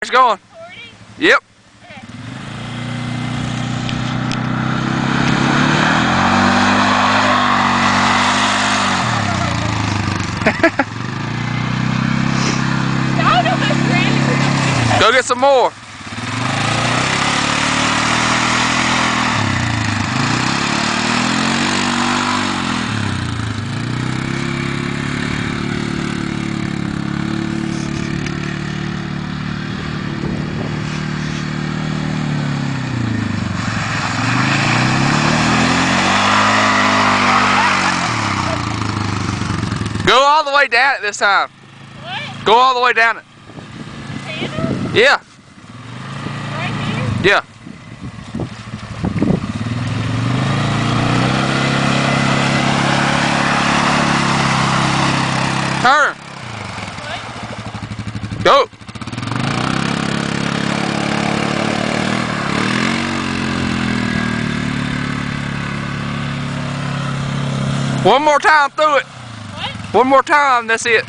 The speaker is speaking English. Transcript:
It's going. 40? Yep. Okay. I don't know if that's ready. Go get some more. Go all the way down it this time. What? Go all the way down it. Tanner? Yeah. Right here? Yeah. Turn. What? Go. One more time through it. What? One more time, that's it.